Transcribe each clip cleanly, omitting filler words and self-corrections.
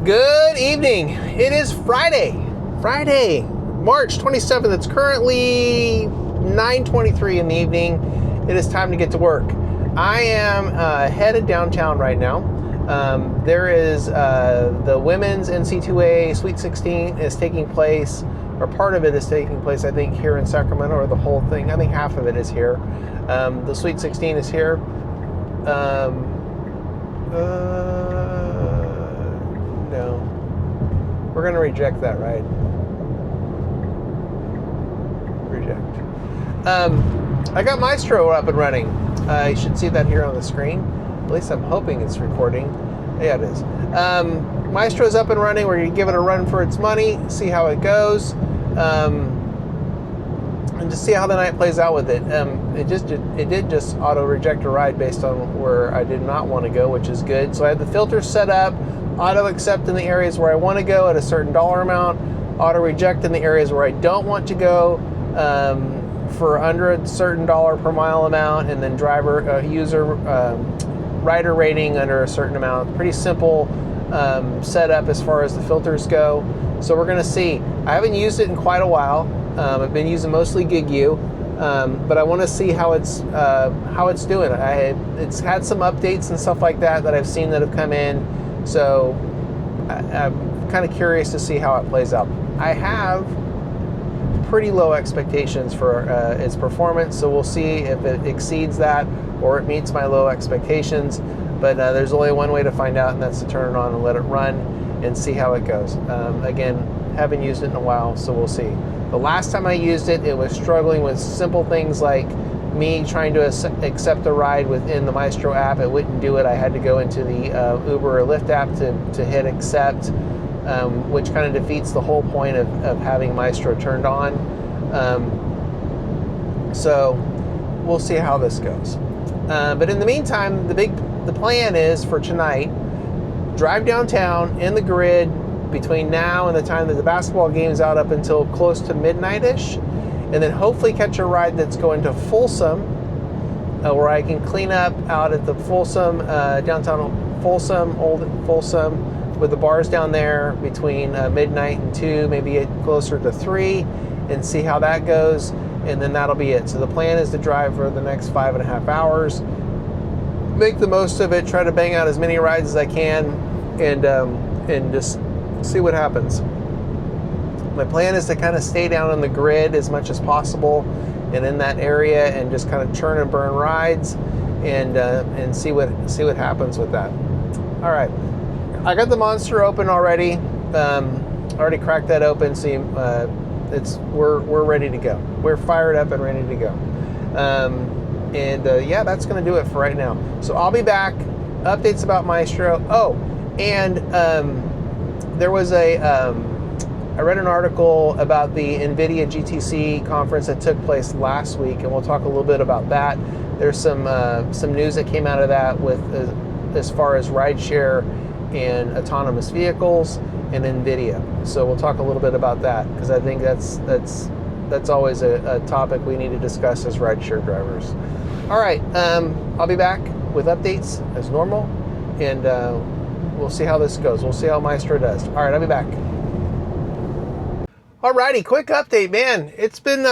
Good evening. It is Friday, March 27th. It's currently 9:23 in the evening. It is time to get to work. I am headed downtown right now. There is the women's NC2A Sweet 16 is taking place, or part of it is taking place, I think, here in Sacramento, or the whole thing. I think half of it is here. The Sweet 16 is here. No. We're going to reject that, right? Reject. I got Mystro up and running. You should see that here on the screen. At least I'm hoping it's recording. Yeah, it is. Mystro's up and running. We're going to give it a run for its money, see how it goes, and just see how the night plays out with it. It did just auto reject a ride based on where I did not want to go, which is good. So I had the filter set up, auto accept in the areas where I want to go at a certain dollar amount, auto reject in the areas where I don't want to go for under a certain dollar per mile amount, and then rider rating under a certain amount. Pretty simple setup as far as the filters go. So we're going to see. I haven't used it in quite a while. I've been using mostly Gig U, but I want to see how it's doing. It's had some updates and stuff like that I've seen that have come in. So I'm kind of curious to see how it plays out. I have pretty low expectations for its performance, so we'll see if it exceeds that or it meets my low expectations. But there's only one way to find out, and that's to turn it on and let it run and see how it goes. Again, haven't used it in a while, so we'll see. The last time I used it, it was struggling with simple things like me trying to accept a ride within the Mystro app. It wouldn't do it. I had to go into the Uber or Lyft app to hit accept, which kind of defeats the whole point of having Mystro turned on. So we'll see how this goes. But in the meantime, the plan is for tonight, drive downtown in the grid between now and the time that the basketball game is out up until close to midnight-ish, and then hopefully catch a ride that's going to Folsom, where I can clean up out at the Folsom, downtown Folsom, old Folsom, with the bars down there between midnight and 2, maybe get closer to 3, and see how that goes, and then that'll be it. So the plan is to drive for the next 5.5 hours, make the most of it, try to bang out as many rides as I can, and just see what happens. My plan is to kind of stay down on the grid as much as possible and in that area, and just kind of churn and burn rides, and see what happens with that. All right, I got the Monster open already. Already cracked that open. So we're ready to go. We're fired up and ready to go. Yeah, that's going to do it for right now. So I'll be back. Updates about Mystro. Oh, and there was I read an article about the NVIDIA GTC conference that took place last week, and we'll talk a little bit about that. There's some news that came out of that with as far as rideshare and autonomous vehicles and NVIDIA. So we'll talk a little bit about that, because I think that's always a topic we need to discuss as rideshare drivers. All right, I'll be back with updates as normal, and we'll see how this goes. We'll see how Mystro does. All right, I'll be back. Alrighty, quick update, man. It's been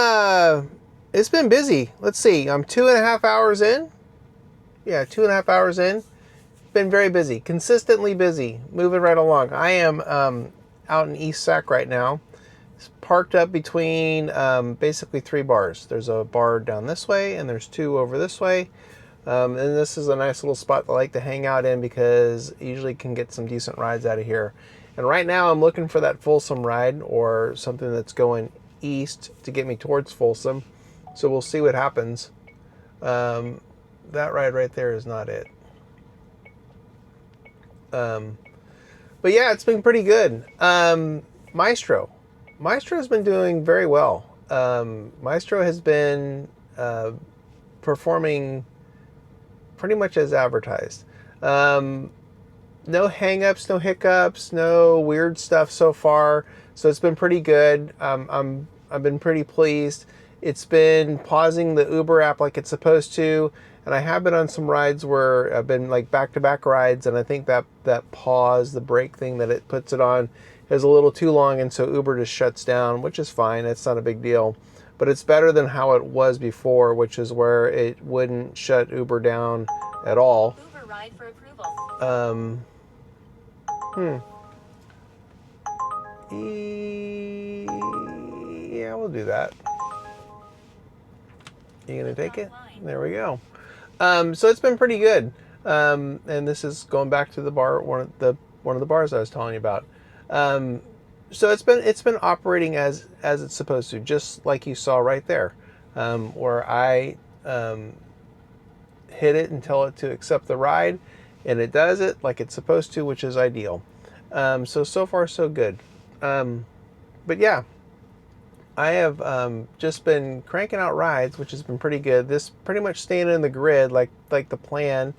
busy. Let's see, I'm 2.5 hours in. Yeah, 2.5 hours in. Been very busy, consistently busy, moving right along. I am out in East Sac right now. It's parked up between basically 3 bars. There's a bar down this way, and there's 2 over this way. And this is a nice little spot that I like to hang out in, because usually can get some decent rides out of here. And right now I'm looking for that Folsom ride, or something that's going east to get me towards Folsom. So we'll see what happens. That ride right there is not it. But yeah, it's been pretty good. Mystro's been doing very well. Mystro has been performing pretty much as advertised. No hang-ups, no hiccups, no weird stuff so far. So it's been pretty good. I've been pretty pleased. It's been pausing the Uber app like it's supposed to, And I have been on some rides where I've been like back-to-back rides, and I think that pause, the brake thing that it puts it on, is a little too long, and so Uber just shuts down, which is fine. It's not a big deal. But it's better than how it was before, which is where it wouldn't shut Uber down at all. Uber ride for approval. Yeah, we'll do that. You gonna take it? There we go. So it's been pretty good. And this is going back to the bar, one of the bars I was telling you about. So it's been operating as it's supposed to, just like you saw right there, where I hit it and tell it to accept the ride, and it does it like it's supposed to, which is ideal. So far so good. But yeah, I have just been cranking out rides, which has been pretty good. This pretty much staying in the grid like the plan.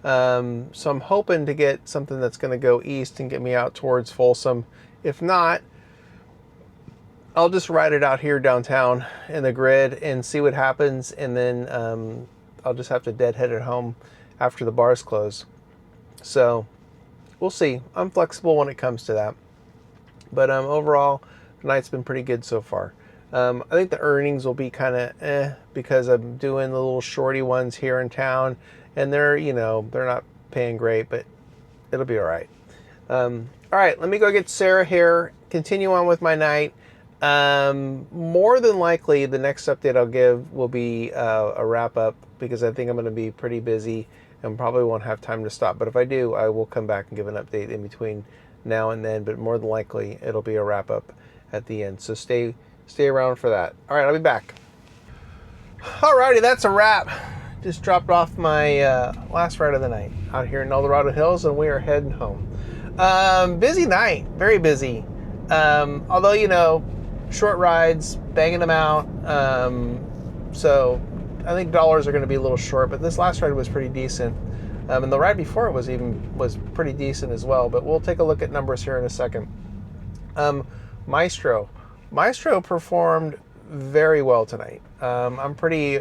So I'm hoping to get something that's going to go east and get me out towards Folsom. If not, I'll just ride it out here downtown in the grid and see what happens, and then I'll just have to deadhead it home after the bars close. So we'll see. I'm flexible when it comes to that. But overall, the night's been pretty good so far. I think the earnings will be kind of because I'm doing the little shorty ones here in town, and they're not paying great, but it'll be all right. All right, let me go get Sarah here, continue on with my night. More than likely, the next update I'll give will be a wrap up, because I think I'm going to be pretty busy and probably won't have time to stop. But if I do, I will come back and give an update in between now and then. But more than likely, it'll be a wrap up at the end. So stay around for that. All right, I'll be back. Alrighty, that's a wrap. Just dropped off my last ride of the night out here in El Dorado Hills, and we are heading home. Busy night, very busy. Although, short rides, banging them out. So I think dollars are going to be a little short, but this last ride was pretty decent. And the ride before it was pretty decent as well, but we'll take a look at numbers here in a second. Mystro performed very well tonight. I'm pretty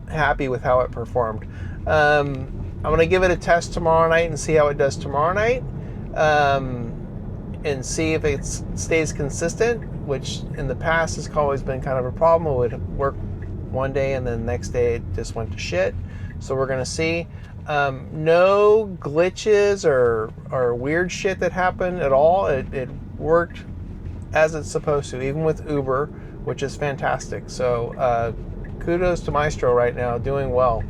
happy with how it performed. I'm going to give it a test tomorrow night and see how it does tomorrow night, and see if it stays consistent, which in the past has always been kind of a problem. It would work one day and then the next day it just went to shit. So we're going to see. No glitches or weird shit that happened at all. It worked as it's supposed to, even with Uber, which is fantastic. So kudos to Mystro right now, doing well.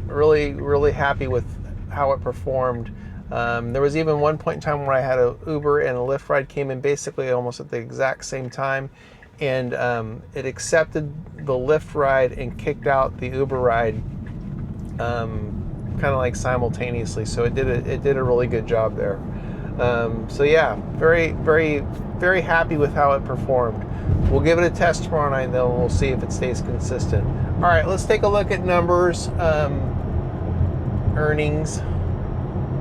Really, really happy with how it performed. There was even one point in time where I had a Uber and a Lyft ride came in basically almost at the exact same time, and it accepted the Lyft ride and kicked out the Uber ride, kind of like simultaneously. So it did a really good job there. So yeah, very, very, very happy with how it performed. We'll give it a test tomorrow night, and then we'll see if it stays consistent. All right, let's take a look at numbers. Earnings.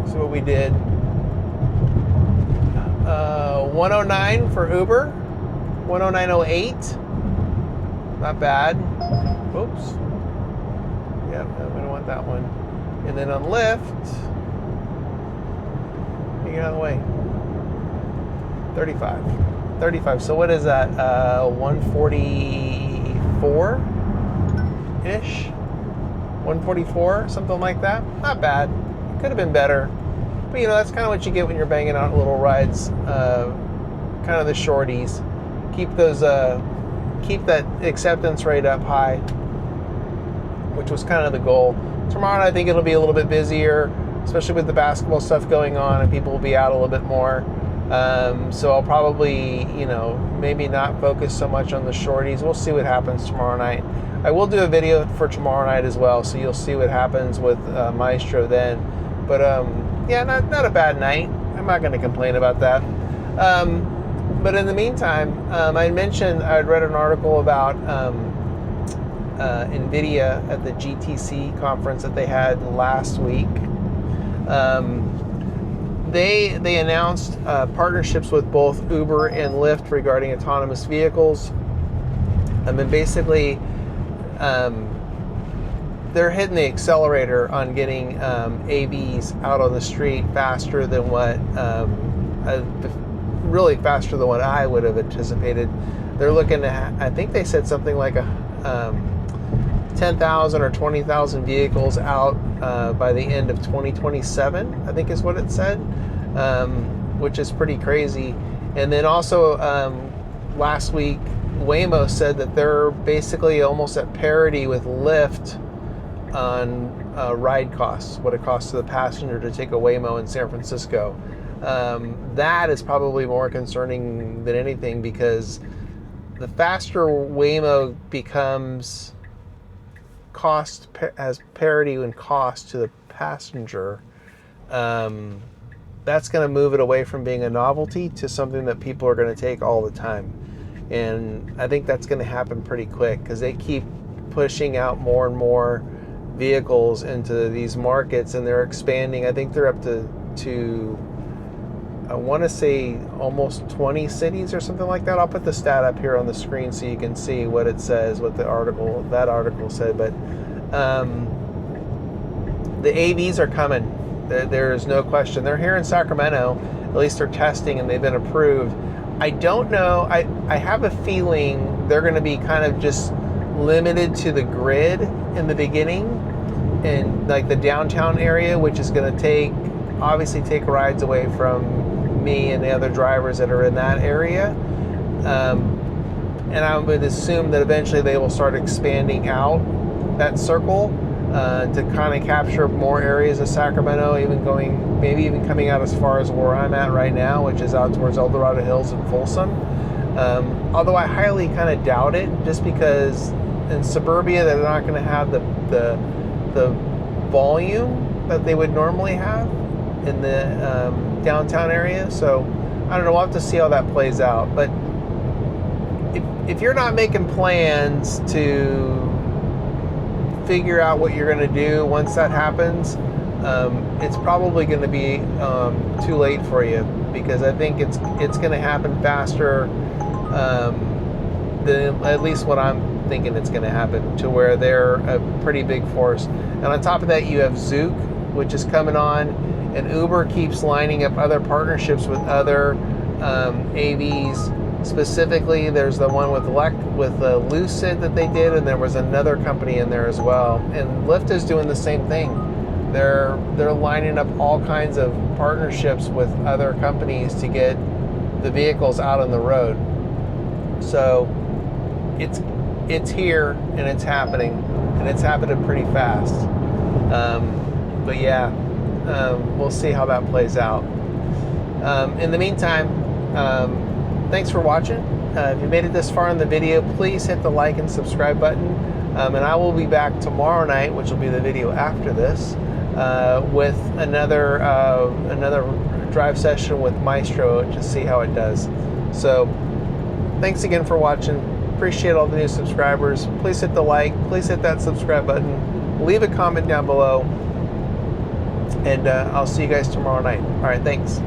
See what we did. 109 for Uber. 109.08. Not bad. Oops. Yeah, we don't want that one. And then on Lyft, you get out of the way. 35. So what is that? 144-ish? 144, something like that. Not bad. Could have been better. But that's kind of what you get when you're banging out little rides, kind of the shorties. Keep that acceptance rate up high, which was kind of the goal. Tomorrow night, I think it'll be a little bit busier, especially with the basketball stuff going on, and people will be out a little bit more. So I'll probably, maybe not focus so much on the shorties. We'll see what happens tomorrow night. I will do a video for tomorrow night as well, so you'll see what happens with Mystro then. But yeah, not a bad night. I'm not going to complain about that. But in the meantime, I mentioned I'd read an article about NVIDIA at the GTC conference that they had last week. They announced partnerships with both Uber and Lyft regarding autonomous vehicles. And basically, they're hitting the accelerator on getting AVs out on the street faster than what really faster than what I would have anticipated. They're looking at, I think they said something like 10,000 or 20,000 vehicles out by the end of 2027, I think is what it said, which is pretty crazy. And then also last week, Waymo said that they're basically almost at parity with Lyft on ride costs, what it costs to the passenger to take a Waymo in San Francisco. That is probably more concerning than anything, because the faster Waymo becomes has parity in cost to the passenger, that's going to move it away from being a novelty to something that people are going to take all the time. And I think that's going to happen pretty quick, because they keep pushing out more and more vehicles into these markets, and they're expanding. I think they're up to I want to say almost 20 cities or something like that. I'll put the stat up here on the screen so you can see what it says, what that article said. But the AVs are coming. There's no question. They're here in Sacramento. At least they're testing, and they've been approved. I don't know. I have a feeling they're going to be kind of just limited to the grid in the beginning, and like the downtown area, which is going to obviously take rides away from me and the other drivers that are in that area. And I would assume that eventually they will start expanding out that circle to kind of capture more areas of Sacramento, maybe even coming out as far as where I'm at right now, which is out towards El Dorado Hills and Folsom. Although I highly kind of doubt it, just because in suburbia they're not going to have the volume that they would normally have in the downtown area. So I don't know, we'll have to see how that plays out. But if you're not making plans to figure out what you're going to do once that happens, it's probably going to be too late for you, because I think it's going to happen faster than at least what I'm thinking it's going to happen, to where they're a pretty big force. And on top of that, you have Zook, which is coming on, and Uber keeps lining up other partnerships with other AVs. Specifically, there's the one with Lucid that they did, and there was another company in there as well. And Lyft is doing the same thing. They're lining up all kinds of partnerships with other companies to get the vehicles out on the road. So it's here, and it's happening, and it's happening pretty fast. But yeah, we'll see how that plays out. In the meantime, thanks for watching. If you made it this far in the video, please hit the like and subscribe button. And I will be back tomorrow night, which will be the video after this, with another drive session with Mystro to see how it does. So thanks again for watching. Appreciate all the new subscribers. Please hit the like. Please hit that subscribe button. Leave a comment down below. And I'll see you guys tomorrow night. All right, thanks.